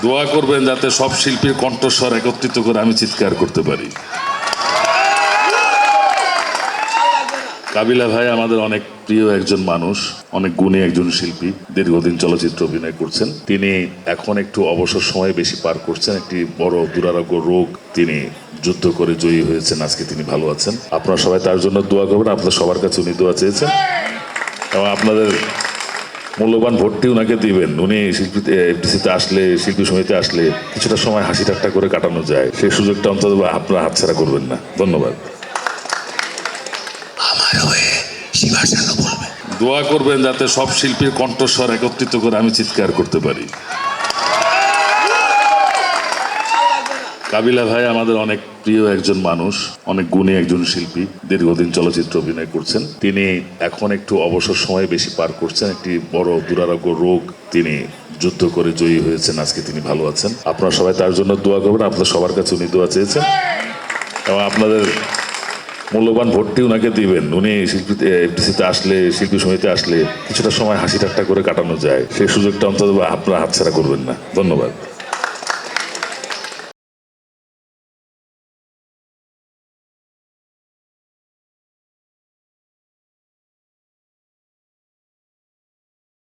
দোয়া করবেন যাতে সব শিল্পীর কণ্ঠস্বর একত্রিত করে আমি চিৎকার করতে পারি। কাবিলা ভাই আমাদের অনেক প্রিয় একজন মানুষ, অনেক গুণী একজন শিল্পী, দীর্ঘদিন চলচ্চিত্র অভিনয় করছেন। তিনি এখন একটু অবসর সময় বেশি পার করছেন, একটি বড় দুরারোগ্য রোগ তিনি যুদ্ধ করে জয়ী হয়েছেন, আজকে তিনি ভালো আছেন। আপনারা সবাই তার জন্য দোয়া করবেন, আপনাদের সবার কাছে উনি দোয়া চেয়েছেন এবং আপনাদের মূল্যবান ভোটটি ওনাকে দিবেন। উনি শিল্পী এফডিসিতে আসলে, শিল্পী সমিতিতে আসলে কিছুটা সময় হাসি ঠাট্টা করে কাটানো যায়, সেই সুযোগটা অন্তত আপনারা হাতছাড়া করবেন না। ধন্যবাদ। দোয়া করবেন যাতে সব শিল্পীর কণ্ঠস্বর একত্রিত করে আমি চিৎকার করতে পারি। কাবিলা ভাই আমাদের অনেক প্রিয় একজন মানুষ, অনেক গুণী একজন শিল্পী, দীর্ঘদিন চলচ্চিত্র অভিনয় করছেন। তিনি এখন একটু অবসর সময় বেশি পার করছেন, একটি বড় দুরারোগ্য রোগ তিনি যুদ্ধ করে জয়ী হয়েছেন, আজকে তিনি ভালো আছেন। আপনারা সবাই তার জন্য দোয়া করবেন, আপনাদের সবার কাছে উনি দোয়া চেয়েছেন এবং আপনাদের মূল্যবান ভোটটি ওনাকে দিবেন। উনি শিল্পী এফডিসিতে আসলে, শিল্পী সমিতিতে আসলে কিছুটা সময় হাসি ঠাট্টা করে কাটানো যায়, সেই সুযোগটা অন্তত আপনারা হাতছাড়া করবেন না। ধন্যবাদ।